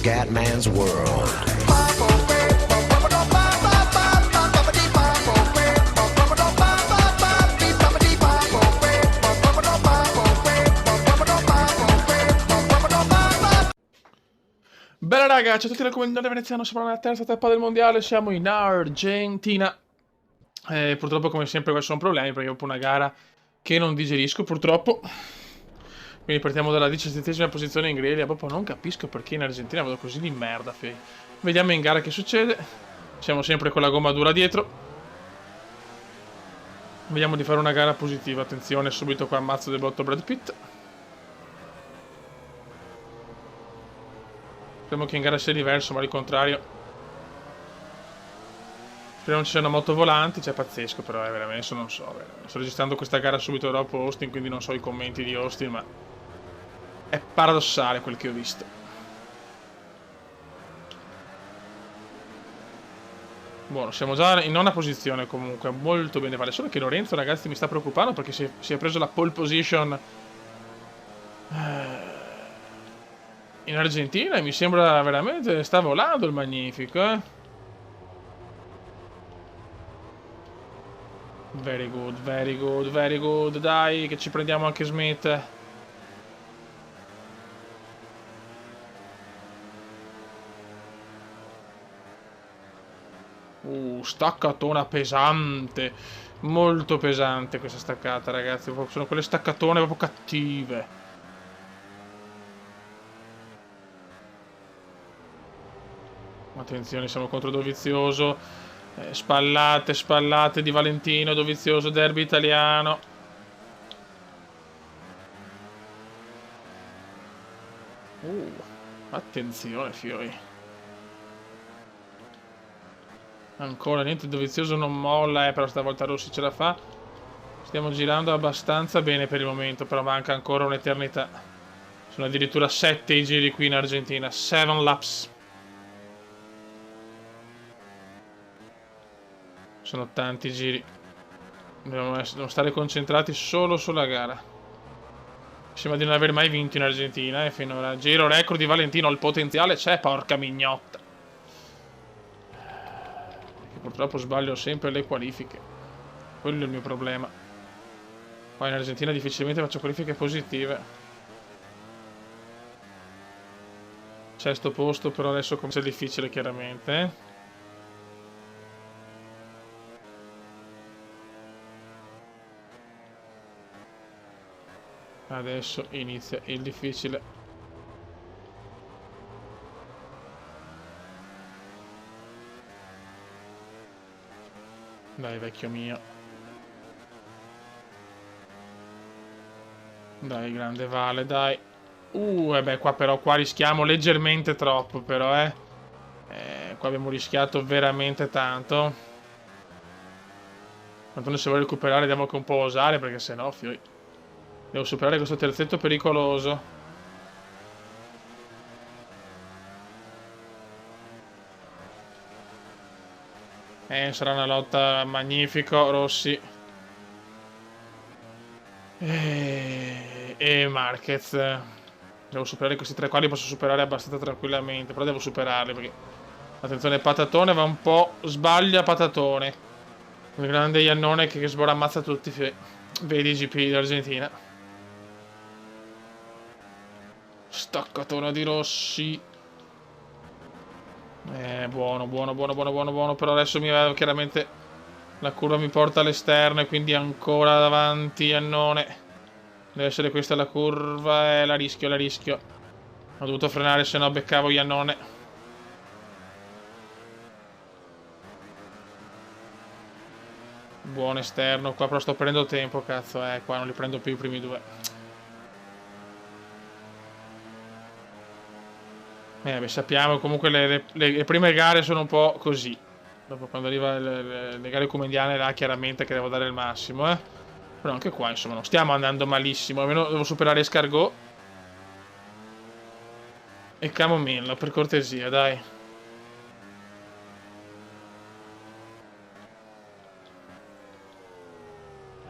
Scatman's World. Bella raga, ciao a tutti, raccomandato veneziano, siamo alla terza tappa del mondiale, siamo in Argentina. Purtroppo come sempre questi sono problemi perché ho una gara che non digerisco purtroppo. Quindi partiamo dalla 17ª posizione in griglia, proprio non capisco perché in Argentina vado così di merda. Vediamo in gara che succede. Siamo sempre con la gomma dura dietro. Vediamo di fare una gara positiva, attenzione, subito qua ammazzo del botto Brad Pitt. Speriamo che in gara sia diverso, ma al contrario. Speriamo ci siano motovolanti, cioè pazzesco però, veramente, adesso non so. Sto registrando questa gara subito dopo Austin, quindi non so i commenti di Austin, ma è paradossale quel che ho visto. Buono, siamo già in nona posizione comunque, molto bene, vale. Solo che Lorenzo, ragazzi, mi sta preoccupando perché si è preso la pole position in Argentina e mi sembra veramente sta volando il Magnifico, Very good, very good, very good. Dai, che ci prendiamo anche Smith. Staccatona pesante. Molto pesante questa staccata, ragazzi. Sono quelle staccatone proprio cattive. Attenzione, siamo contro Dovizioso. Spallate, spallate di Valentino. Dovizioso, derby italiano. Attenzione, fioi. Ancora niente, Dovizioso non molla, però stavolta Rossi ce la fa. Stiamo girando abbastanza bene per il momento, però manca ancora un'eternità. Sono addirittura 7 i giri qui in Argentina, 7 laps. Sono tanti giri. Dobbiamo stare concentrati solo sulla gara. Sembra di non aver mai vinto in Argentina, finora. Giro record di Valentino, il potenziale c'è, porca mignotta. Purtroppo sbaglio sempre le qualifiche. Quello è il mio problema. Qua in Argentina difficilmente faccio qualifiche positive. Sesto posto, però adesso comincia difficile chiaramente. Adesso inizia il difficile. Dai, vecchio mio. Dai, grande Vale, dai. E beh, qua però rischiamo leggermente troppo, però, qua abbiamo rischiato veramente tanto. Quanto se vuoi recuperare devo anche un po' osare, perché sennò, fioi. Devo superare questo terzetto pericoloso. Sarà una lotta magnifico, Rossi. E Marquez. Devo superare questi tre qua, li posso superare abbastanza tranquillamente, però devo superarli perché... Attenzione, Patatone va un po'... Sbaglia Patatone. Il grande Iannone che sbora ammazza tutti. Vedi GP d'Argentina. Staccatona di Rossi. Buono, buono, buono, buono, buono, buono. Però adesso chiaramente la curva mi porta all'esterno e quindi ancora davanti Iannone. Deve essere questa la curva, la rischio, la rischio. Ho dovuto frenare, se no beccavo Iannone. Buon esterno, qua però sto prendendo tempo, cazzo, qua non li prendo più i primi due. Beh, sappiamo comunque le prime gare sono un po' così. Dopo quando arriva le gare comediane là chiaramente che devo dare il massimo, Però anche qua insomma non stiamo andando malissimo. Almeno devo superare Escargot e Camomillo, per cortesia, dai.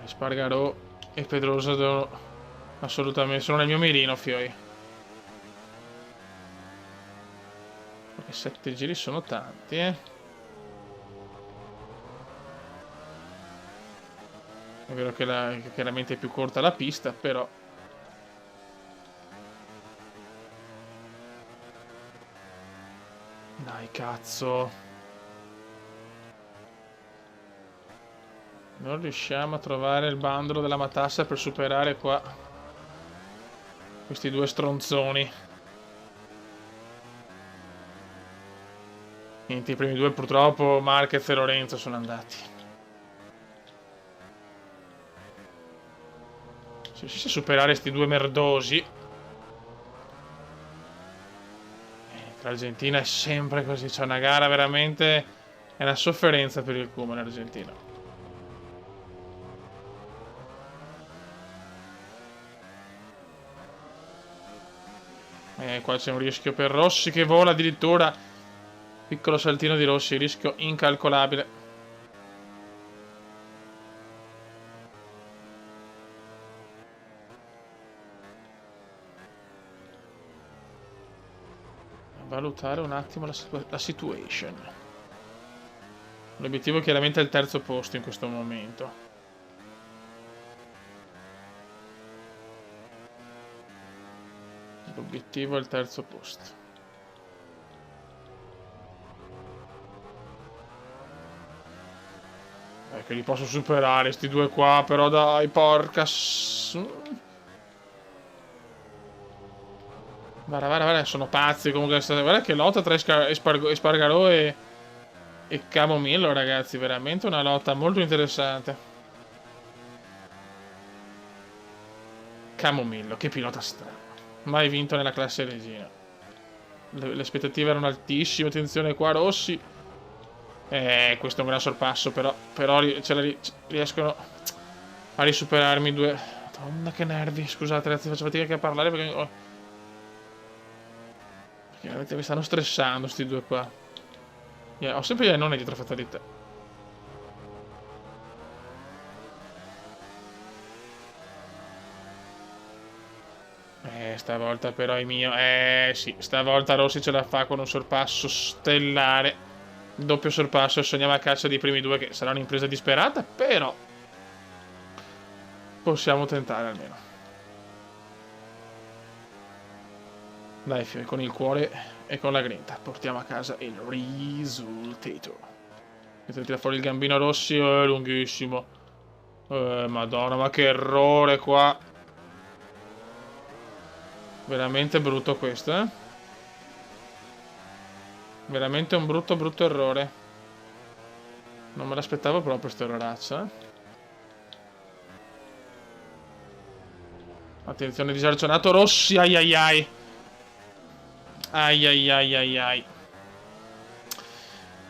Spargarò e Pedrosa devono assolutamente... Sono nel mio mirino, fioi. E 7 giri sono tanti, eh. È vero che chiaramente è più corta la pista, però... Dai, cazzo. Non riusciamo a trovare il bandolo della matassa per superare qua questi due stronzoni. Niente, i primi due purtroppo Marquez e Lorenzo sono andati. Se riuscissi a superare questi due merdosi... L'Argentina è sempre così, c'è una gara veramente... È una sofferenza per il Kuma l'Argentina. Qua c'è un rischio per Rossi che vola addirittura. Piccolo saltino di Rossi, rischio incalcolabile. Valutare un attimo la situation. L'obiettivo chiaramente è il terzo posto in questo momento. L'obiettivo è il terzo posto. Che li posso superare sti due qua, però dai, porca... Guarda, sono pazzi comunque. Guarda che lotta tra Espargarò e Camomillo, ragazzi. Veramente una lotta molto interessante. Camomillo, che pilota strano. Mai vinto nella classe regina. Le aspettative erano altissime. Attenzione qua, Rossi. Questo è un gran sorpasso, però riescono a risuperarmi due. Madonna, che nervi. Scusate, ragazzi, faccio fatica anche a parlare perché veramente mi stanno stressando sti due qua. Ho sempre gli non è dietro fatalità. Stavolta però è mio. Sì, stavolta Rossi ce la fa con un sorpasso stellare. Doppio sorpasso, sogniamo a caccia dei primi due, che sarà un'impresa disperata, però possiamo tentare almeno. Dai, con il cuore e con la grinta portiamo a casa il risultato. Tira fuori il gambino Rossi, è lunghissimo. Madonna, ma che errore qua. Veramente brutto questo, eh. Veramente un brutto errore. Non me l'aspettavo proprio sto erroraccio, eh. Attenzione, disarcionato Rossi, ai ai ai. Ai ai ai ai ai.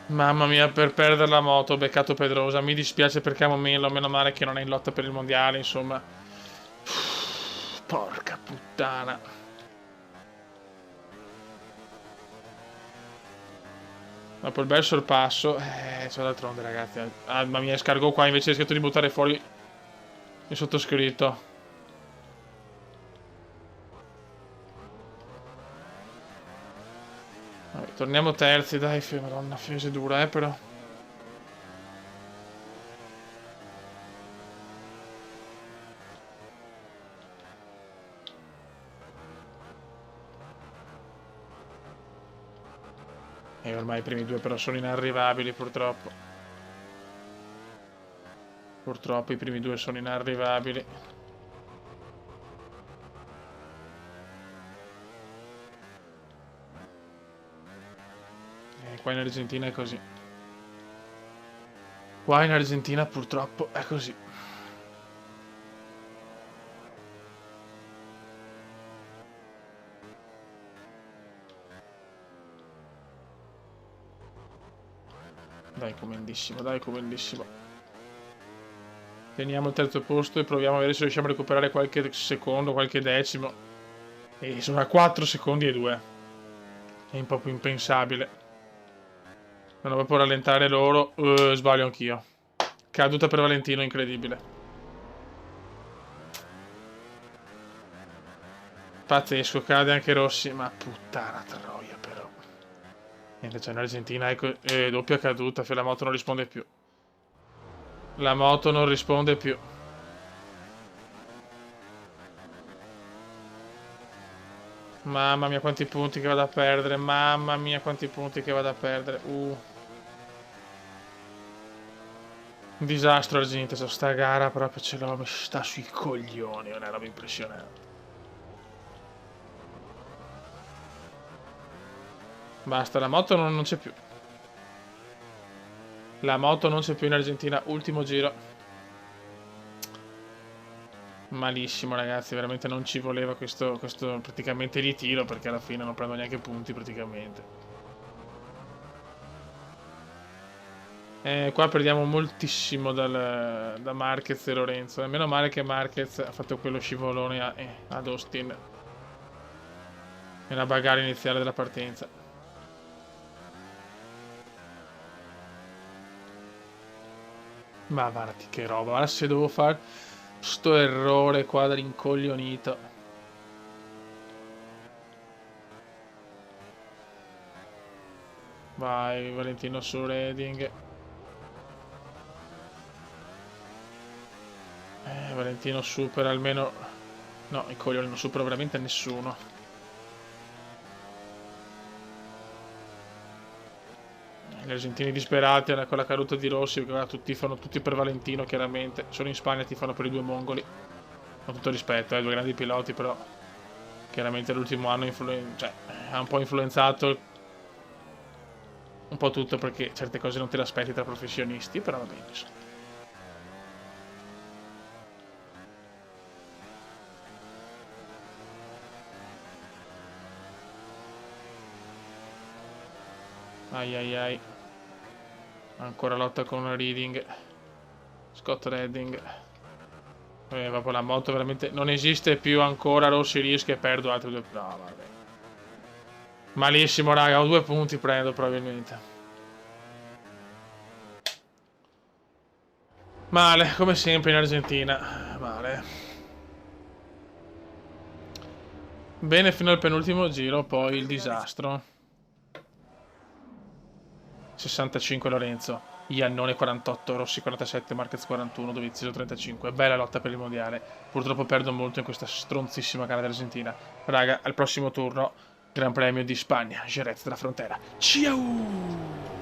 Mamma mia, per perdere la moto ho beccato Pedrosa. Mi dispiace per Camomillo, meno male che non è in lotta per il mondiale, insomma. Porca puttana. Dopo il bel sorpasso, c'è d'altronde, ragazzi. Mamma mia, scargo qua invece è scritto di buttare fuori il sottoscritto. Vabbè, torniamo terzi, dai, madonna, fese dura, però. E ormai i primi due però sono inarrivabili, purtroppo. Purtroppo i primi due sono inarrivabili. Qua in Argentina è così. Qua in Argentina purtroppo è così. Dai, comendissimo, dai, comendissimo. Teniamo il terzo posto e proviamo a vedere se riusciamo a recuperare qualche secondo, qualche decimo. E sono a 4 secondi e 2. È un po' più impensabile. Non ho proprio rallentare loro. Sbaglio anch'io. Caduta per Valentino, incredibile. Pazzesco, cade anche Rossi. Ma puttana troia, però. Niente, c'è in Argentina, ecco, doppia caduta, la moto non risponde più. La moto non risponde più. Mamma mia quanti punti che vado a perdere, mamma mia quanti punti che vado a perdere. Un disastro Argentina, su sta gara proprio ce l'ho, mi sta sui coglioni, è una roba impressionante. Basta, la moto non c'è più. La moto non c'è più in Argentina, ultimo giro. Malissimo ragazzi, veramente non ci voleva questo praticamente ritiro, perché alla fine non prendo neanche punti praticamente. Qua perdiamo moltissimo da Marquez e Lorenzo. Meno male che Marquez ha fatto quello scivolone ad Austin nella bagarre iniziale della partenza. Ma guardati che roba, guarda se devo fare sto errore qua da rincoglionito. Vai Valentino su Reding. Valentino supera almeno... No, i coglioni non supera veramente nessuno. Gli argentini disperati con la caduta di Rossi, perché tifano tutti per Valentino chiaramente. Solo in Spagna tifano per i due mongoli. Con tutto rispetto, due grandi piloti, però chiaramente l'ultimo anno ha un po' influenzato un po' tutto, perché certe cose non te le aspetti tra professionisti, però va bene, insomma. Ai ai ai. Ancora lotta con Reading. Scott Redding. Proprio la moto veramente non esiste più ancora. Rossi rischia e perdo altri due. No, vabbè. Malissimo, raga. Ho 2 punti, prendo probabilmente. Male, come sempre in Argentina. Male. Bene fino al penultimo giro, poi il disastro. 65 Lorenzo, Iannone 48, Rossi 47, Marquez 41, Dovizioso 35. Bella lotta per il mondiale. Purtroppo perdo molto in questa stronzissima gara d'Argentina. Raga, al prossimo turno, Gran Premio di Spagna, Jerez della Frontera. Ciao!